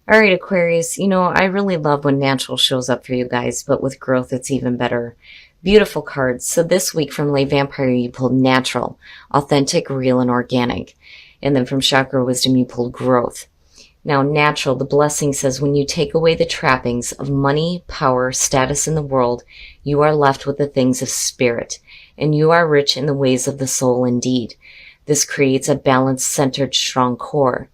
All right, Aquarius, I really love when natural shows up for you guys, but with growth, it's even better. Beautiful cards. So this week from Lay Vampire, you pulled natural, authentic, real, and organic. And then from Chakra Wisdom, you pulled growth. Now, natural, the blessing says when you take away the trappings of money, power, status in the world, you are left with the things of spirit, and you are rich in the ways of the soul indeed. This creates a balanced, centered, strong core.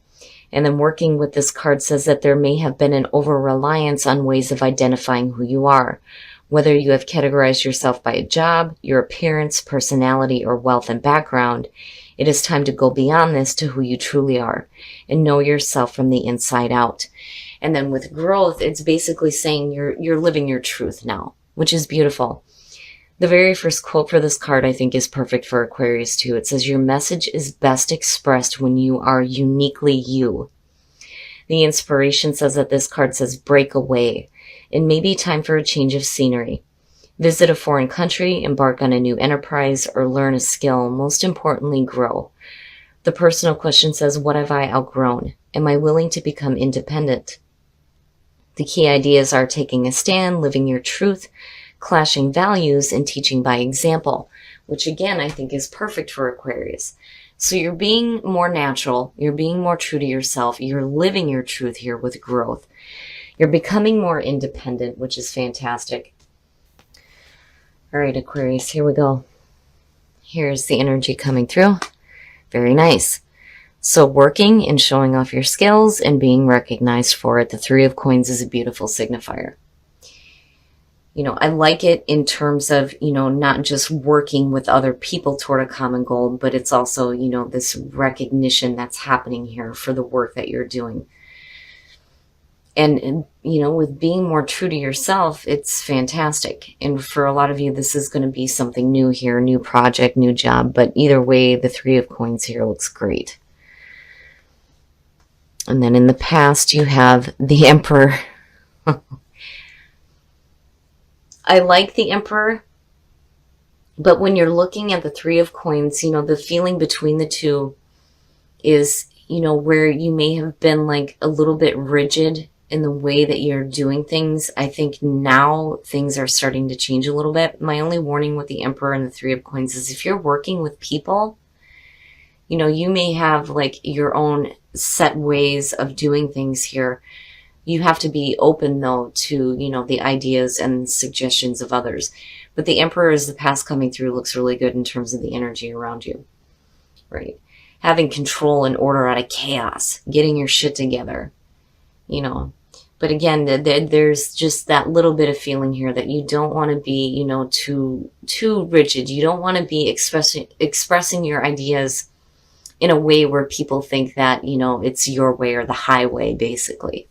And then working with this card says that there may have been an over-reliance on ways of identifying who you are. Whether you have categorized yourself by a job, your appearance, personality, or wealth and background, it is time to go beyond this to who you truly are and know yourself from the inside out. And then with growth, it's basically saying you're living your truth now, which is beautiful. The very first quote for this card, I think, is perfect for Aquarius too. It says, your message is best expressed when you are uniquely you. The inspiration says that this card says, break away. It may be time for a change of scenery. Visit a foreign country, embark on a new enterprise, or learn a skill. Most importantly, grow. The personal question says, what have I outgrown? Am I willing to become independent? The key ideas are taking a stand, living your truth, clashing values, and teaching by example, which again I think is perfect for Aquarius. So you're being more natural, you're being more true to yourself, you're living your truth here with growth. You're becoming more independent, which is fantastic. All right, Aquarius, here we go. Here's the energy coming through. Very nice. So working and showing off your skills and being recognized for it. The Three of Coins is a beautiful signifier. I like it in terms of, not just working with other people toward a common goal, but it's also, this recognition that's happening here for the work that you're doing. And with being more true to yourself, it's fantastic. And for a lot of you, this is going to be something new here, new project, new job. But either way, the Three of Coins here looks great. And then in the past, you have the Emperor. I like the Emperor, but when you're looking at the Three of Coins, the feeling between the two is, where you may have been like a little bit rigid in the way that you're doing things. I think now things are starting to change a little bit. My only warning with the Emperor and the Three of Coins is if you're working with people, you may have like your own set ways of doing things here. You have to be open, though, to, the ideas and suggestions of others. But the Emperor is the past coming through looks really good in terms of the energy around you, right? Having control and order out of chaos, getting your shit together, But again, there's just that little bit of feeling here that you don't want to be, too rigid. You don't want to be expressing your ideas in a way where people think that, it's your way or the highway, basically.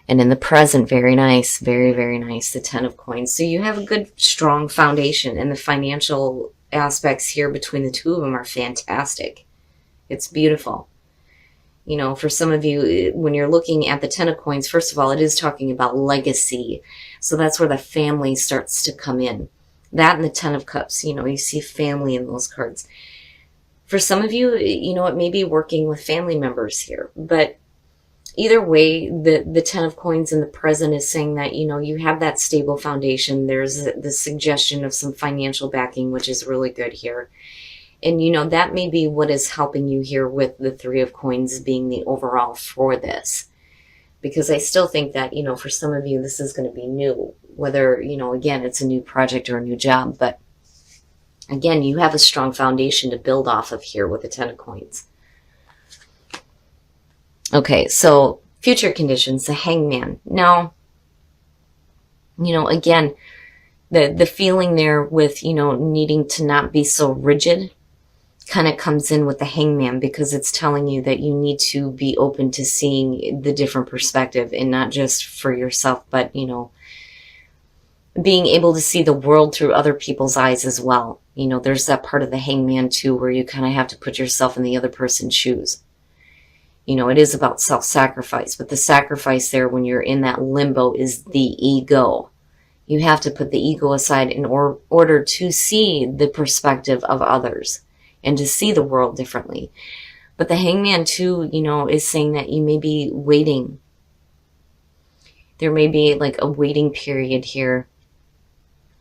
And in the present, very nice, very, very nice, the Ten of Coins. So you have a good, strong foundation, and the financial aspects here between the two of them are fantastic. It's beautiful. For some of you, when you're looking at the Ten of Coins, first of all, it is talking about legacy. So that's where the family starts to come in. That and the Ten of Cups, you see family in those cards. For some of you, it may be working with family members here, but either way, the Ten of Coins in the present is saying that, you have that stable foundation. There's the suggestion of some financial backing, which is really good here. And, that may be what is helping you here with the Three of Coins being the overall for this. Because I still think that, for some of you, this is going to be new. Whether, again, it's a new project or a new job. But, again, you have a strong foundation to build off of here with the Ten of Coins. Okay, so future conditions, the Hangman. Now, again, the feeling there with, needing to not be so rigid kind of comes in with the Hangman, because it's telling you that you need to be open to seeing the different perspective, and not just for yourself, but, being able to see the world through other people's eyes as well. There's that part of the Hangman too, where you kind of have to put yourself in the other person's shoes. It is about self-sacrifice, but the sacrifice there when you're in that limbo is the ego. You have to put the ego aside in order to see the perspective of others and to see the world differently. But the Hangman too, is saying that you may be waiting. There may be like a waiting period here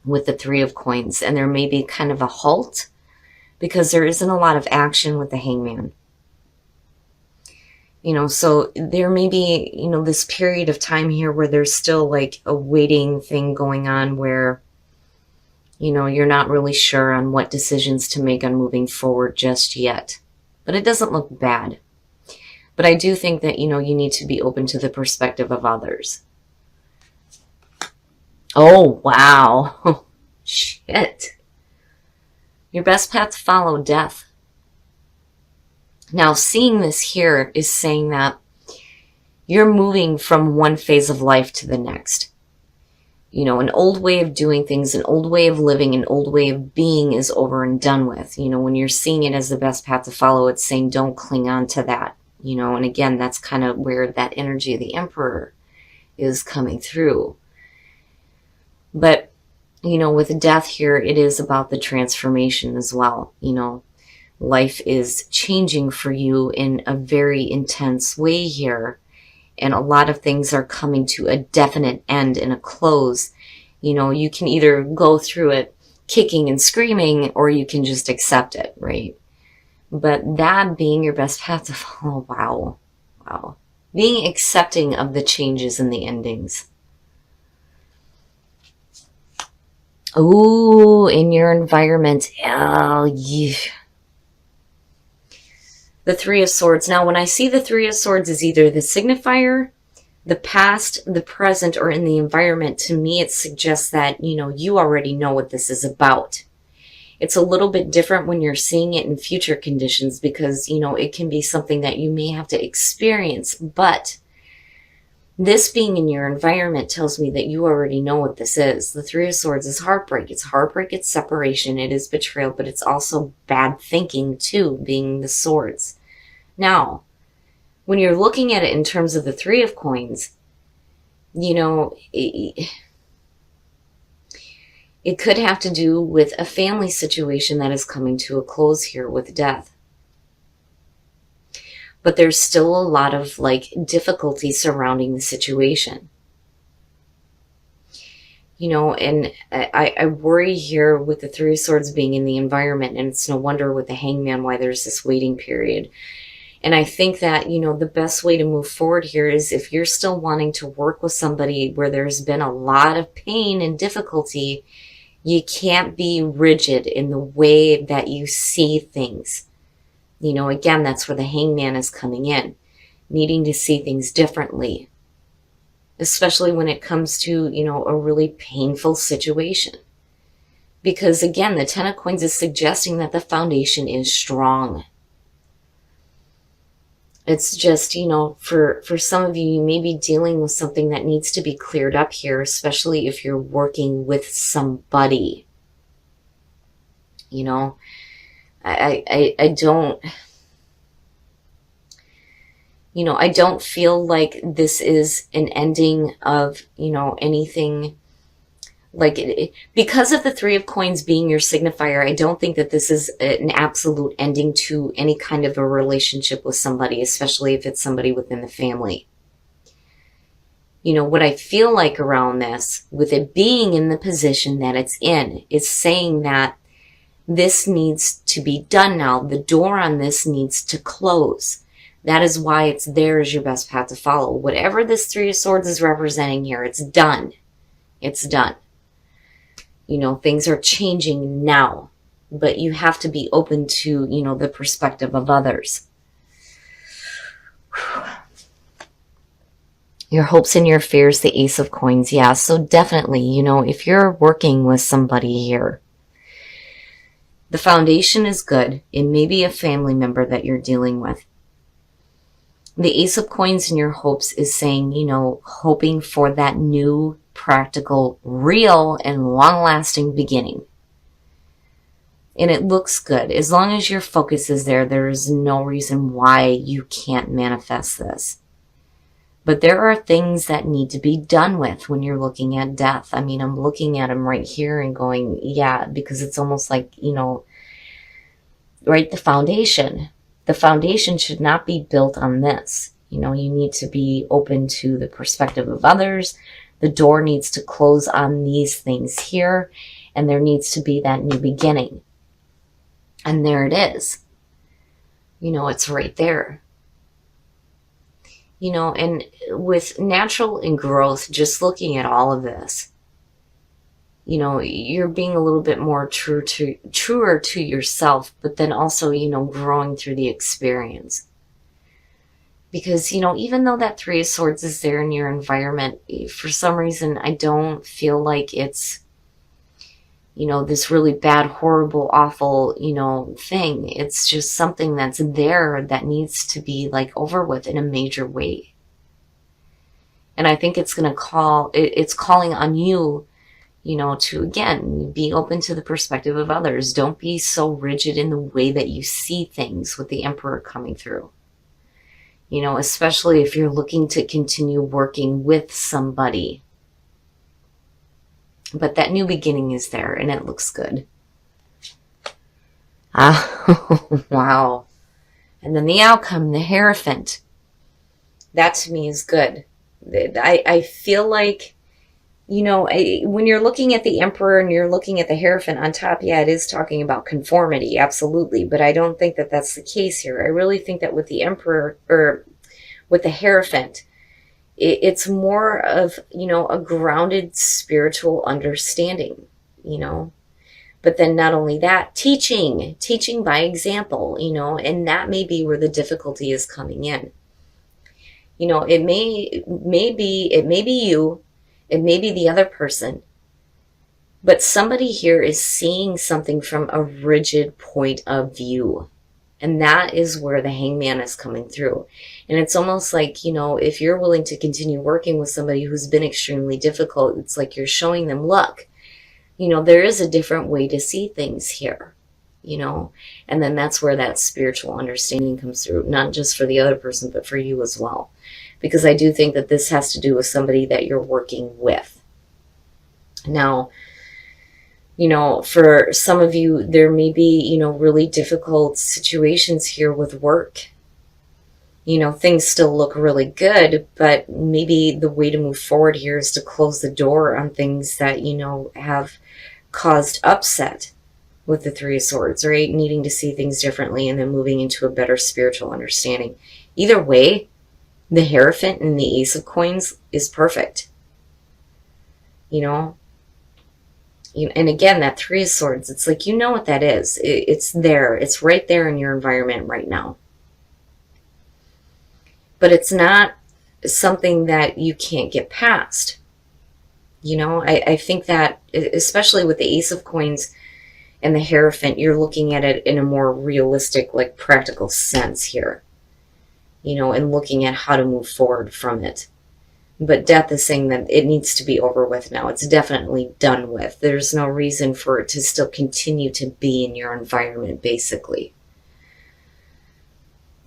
with the Three of Coins, and there may be kind of a halt because there isn't a lot of action with the Hangman. So there may be, this period of time here where there's still like a waiting thing going on where, you're not really sure on what decisions to make on moving forward just yet. But it doesn't look bad. But I do think that, you need to be open to the perspective of others. Oh, wow. Shit. Your best path to follow, death. Now, seeing this here is saying that you're moving from one phase of life to the next. An old way of doing things, an old way of living, an old way of being is over and done with. When you're seeing it as the best path to follow, it's saying don't cling on to that. And again, that's kind of where that energy of the Emperor is coming through. But, with death here, it is about the transformation as well. Life is changing for you in a very intense way here. And a lot of things are coming to a definite end and a close. You can either go through it kicking and screaming, or you can just accept it, right? But that being your best path to follow, wow. Being accepting of the changes and the endings. Ooh, in your environment. Oh, yeah. The Three of Swords. Now, when I see the Three of Swords as either the signifier, the past, the present, or in the environment, to me it suggests that, you already know what this is about. It's a little bit different when you're seeing it in future conditions because, it can be something that you may have to experience. But this being in your environment tells me that you already know what this is. The Three of Swords is heartbreak. It's heartbreak, it's separation, it is betrayal, but it's also bad thinking too, being the swords. Now, when you're looking at it in terms of the Three of Coins, it could have to do with a family situation that is coming to a close here with death. But there's still a lot of difficulty surrounding the situation. And I worry here with the Three of Swords being in the environment, and it's no wonder with the Hangman why there's this waiting period. And I think that, the best way to move forward here is if you're still wanting to work with somebody where there's been a lot of pain and difficulty, you can't be rigid in the way that you see things. Again, that's where the Hangman is coming in, needing to see things differently, especially when it comes to, a really painful situation. Because again, the Ten of Coins is suggesting that the foundation is strong. It's just, for some of you, you may be dealing with something that needs to be cleared up here, especially if you're working with somebody. I don't feel like this is an ending of, anything because of the Three of Coins being your signifier. I don't think that this is an absolute ending to any kind of a relationship with somebody, especially if it's somebody within the family. What I feel like around this, with it being in the position that it's in, is saying that this needs to be done now. The door on this needs to close. That is why it's there as your best path to follow. Whatever this Three of Swords is representing here, it's done. It's done. Things are changing now. But you have to be open to, the perspective of others. Your hopes and your fears, the Ace of Coins. Yeah, so definitely, if you're working with somebody here, the foundation is good. It may be a family member that you're dealing with. The Ace of Coins in your hopes is saying, hoping for that new, practical, real, and long-lasting beginning. And it looks good. As long as your focus is there, there is no reason why you can't manifest this. But there are things that need to be done with when you're looking at death. I mean, I'm looking at him right here and going, yeah, because it's almost like, right, the foundation. The foundation should not be built on this. You know, you need to be open to the perspective of others. The door needs to close on these things here, and there needs to be that new beginning. And there it is. You know, it's right there. You know, and with natural and growth, just looking at all of this, you know, you're being a little bit more truer to yourself, but then also, you know, growing through the experience. Because, you know, even though that Three of Swords is there in your environment, for some reason, I don't feel like it's, you know, this really bad, horrible, awful, you know, thing. It's just something that's there that needs to be like over with in a major way. And I think it's going to it's calling on you, you know, to, again, be open to the perspective of others. Don't be so rigid in the way that you see things with the Emperor coming through. You know, especially if you're looking to continue working with somebody. But that new beginning is there, and it looks good. Ah, wow. And then the outcome, the Hierophant. That to me is good. I feel like, you know, when you're looking at the Emperor and you're looking at the Hierophant on top, yeah, it is talking about conformity, absolutely. But I don't think that that's the case here. I really think that with the Emperor, or with the Hierophant, it's more of, you know, a grounded spiritual understanding, you know. But then not only that, teaching by example, you know, and that may be where the difficulty is coming in. You know, it may be you, it may be the other person, but somebody here is seeing something from a rigid point of view. And that is where the Hangman is coming through. And it's almost like, you know, if you're willing to continue working with somebody who's been extremely difficult, it's like you're showing them, look, you know, there is a different way to see things here, you know. And then that's where that spiritual understanding comes through, not just for the other person, but for you as well. Because I do think that this has to do with somebody that you're working with. Now, you know, for some of you, there may be, you know, really difficult situations here with work. You know, things still look really good, but maybe the way to move forward here is to close the door on things that, you know, have caused upset with the Three of Swords, right? Needing to see things differently and then moving into a better spiritual understanding. Either way, the Hierophant and the Ace of Coins is perfect. You know? And again, that Three of Swords, it's like, you know what that is. It's there. It's right there in your environment right now. But it's not something that you can't get past. You know, I think that, especially with the Ace of Coins and the Hierophant, you're looking at it in a more realistic, like practical sense here. You know, and looking at how to move forward from it. But Death is saying that it needs to be over with now. It's definitely done with. There's no reason for it to still continue to be in your environment, basically.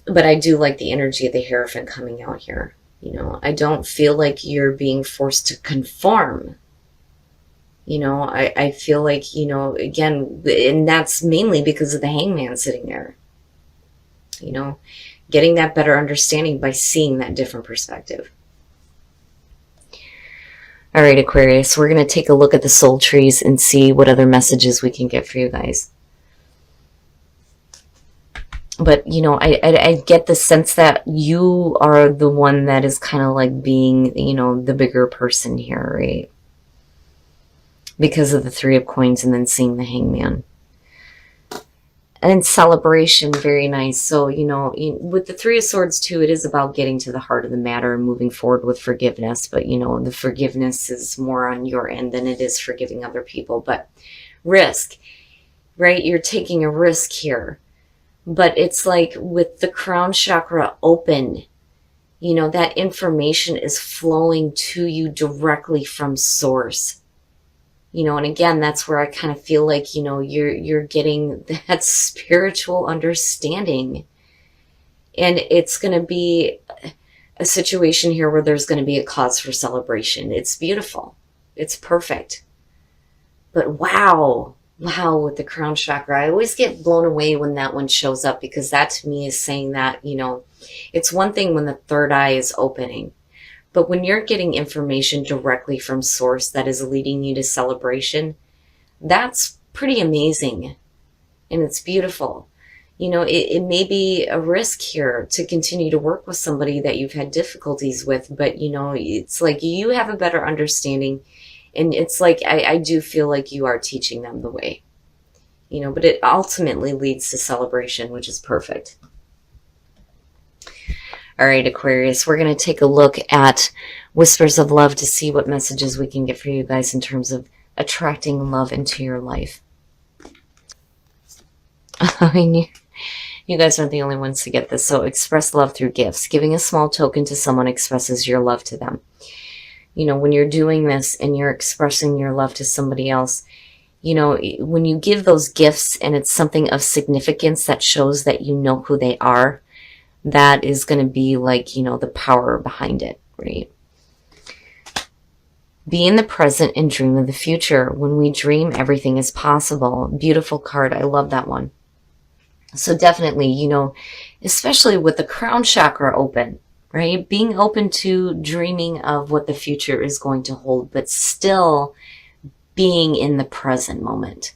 But I do like the energy of the Hierophant coming out here. You know, I don't feel like you're being forced to conform. You know, I feel like, you know, again, and that's mainly because of the Hangman sitting there. You know, getting that better understanding by seeing that different perspective. All right, Aquarius, we're going to take a look at the soul trees and see what other messages we can get for you guys. But, you know, I get the sense that you are the one that is kind of like being, you know, the bigger person here, right? Because of the Three of Coins and then seeing the Hangman. And celebration, very nice. So, you know, with the Three of Swords too, it is about getting to the heart of the matter and moving forward with forgiveness. But, you know, the forgiveness is more on your end than it is forgiving other people. But risk, right? You're taking a risk here. But it's like with the crown chakra open, you know, that information is flowing to you directly from source. You know, and again, that's where I kind of feel like, you know, you're getting that spiritual understanding. And it's going to be a situation here where there's going to be a cause for celebration. It's beautiful. It's perfect. But wow, Wow, with the crown chakra, I always get blown away when that one shows up, because that to me is saying that, it's one thing when the third eye is opening, but when you're getting information directly from source that is leading you to celebration, that's pretty amazing and it's beautiful. It may be a risk here to continue to work with somebody that you've had difficulties with, but it's like you have a better understanding. And it's like, I do feel like you are teaching them the way, but it ultimately leads to celebration, which is perfect. All right, Aquarius, we're going to take a look at Whispers of Love to see what messages we can get for you guys in terms of attracting love into your life. I mean, you guys aren't the only ones to get this. So express love through gifts. Giving a small token to someone expresses your love to them. When you're doing this and you're expressing your love to somebody else, when you give those gifts and it's something of significance that shows that you know who they are, that is going to be like, the power behind it, right? Be in the present and dream of the future. When we dream, everything is possible. Beautiful card. I love that one. So definitely, especially with the crown chakra open, right? Being open to dreaming of what the future is going to hold, but still being in the present moment.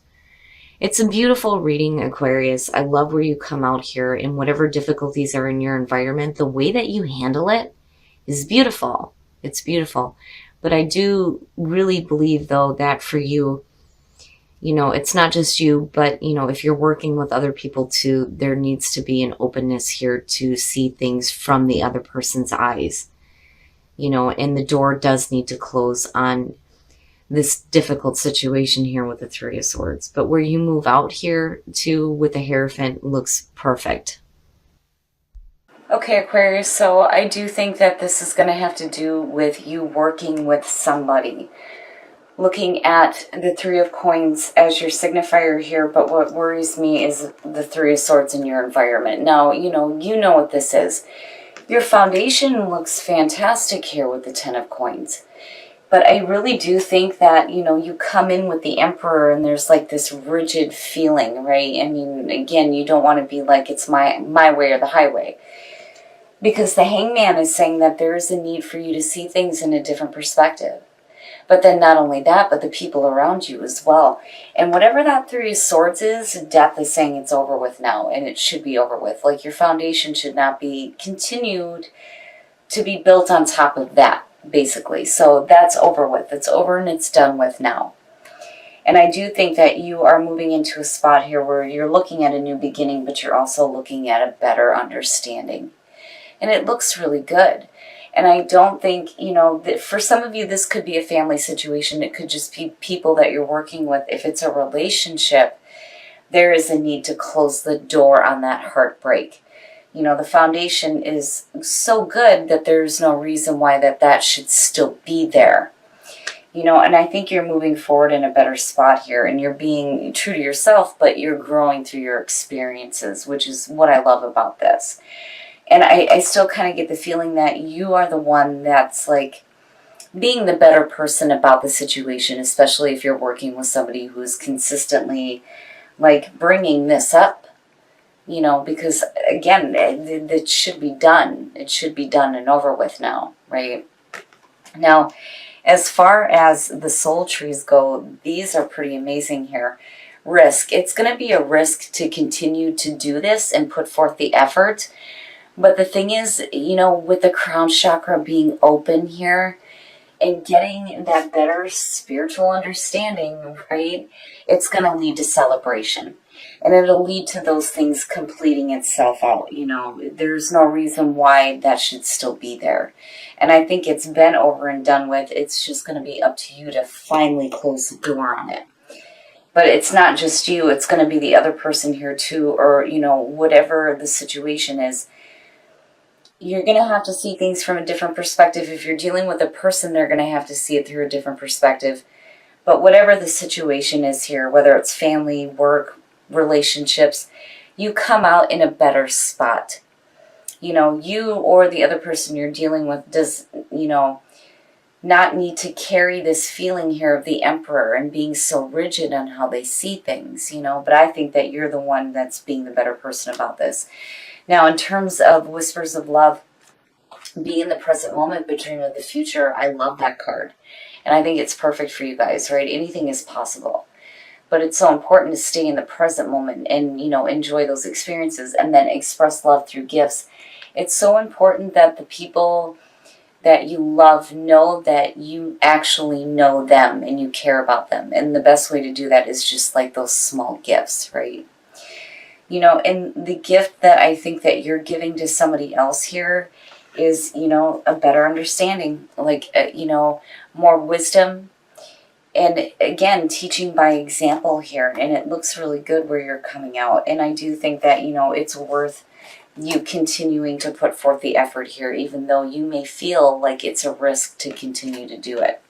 It's a beautiful reading, Aquarius. I love where you come out here, and whatever difficulties are in your environment, the way that you handle it is beautiful. It's beautiful. But I do really believe, though, that for you, it's not just you, but, if you're working with other people too, there needs to be an openness here to see things from the other person's eyes, and the door does need to close on this difficult situation here with the Three of Swords. But where you move out here to with the Hierophant looks perfect. Okay, Aquarius, so I do think that this is going to have to do with you working with somebody. Looking at the Three of Coins as your signifier here, but what worries me is the Three of Swords in your environment. Now, you know what this is. Your foundation looks fantastic here with the Ten of Coins. But I really do think that, you come in with the Emperor and there's like this rigid feeling, right? I mean, again, you don't want to be like, it's my way or the highway. Because the Hangman is saying that there is a need for you to see things in a different perspective. But then not only that, but the people around you as well. And whatever that Three of Swords is, Death is saying it's over with now, and it should be over with. Like, your foundation should not be continued to be built on top of that, basically. So that's over with. It's over and it's done with now. And I do think that you are moving into a spot here where you're looking at a new beginning, but you're also looking at a better understanding. And it looks really good. And I don't think, that for some of you, this could be a family situation. It could just be people that you're working with. If it's a relationship, there is a need to close the door on that heartbreak. The foundation is so good that there's no reason why that should still be there. And I think you're moving forward in a better spot here, and you're being true to yourself, but you're growing through your experiences, which is what I love about this. And I still kind of get the feeling that you are the one that's like being the better person about the situation, especially if you're working with somebody who is consistently like bringing this up, because again, it should be done. It should be done and over with now, right? Now, as far as the soul trees go, these are pretty amazing here. Risk. It's going to be a risk to continue to do this and put forth the effort. But the thing is, with the crown chakra being open here and getting that better spiritual understanding, right, it's going to lead to celebration. And it'll lead to those things completing itself out. There's no reason why that should still be there. And I think it's been over and done with. It's just going to be up to you to finally close the door on it. But it's not just you. It's going to be the other person here too, or, whatever the situation is. You're going to have to see things from a different perspective. If you're dealing with a person, they're going to have to see it through a different perspective. But whatever the situation is here, whether it's family, work, relationships, you come out in a better spot. You or the other person you're dealing with does, not need to carry this feeling here of the Emperor and being so rigid on how they see things, you know. But I think that you're the one that's being the better person about this. Now, in terms of Whispers of Love, be in the present moment but dream of the future, I love that card. And I think it's perfect for you guys, right? Anything is possible. But it's so important to stay in the present moment and, you know, enjoy those experiences and then express love through gifts. It's so important that the people that you love know that you actually know them and you care about them. And the best way to do that is just like those small gifts, right? You know, and the gift that I think that you're giving to somebody else here is, you know, a better understanding, like, you know, more wisdom. And again, teaching by example here. And it looks really good where you're coming out. And I do think that, you know, it's worth you continuing to put forth the effort here, even though you may feel like it's a risk to continue to do it.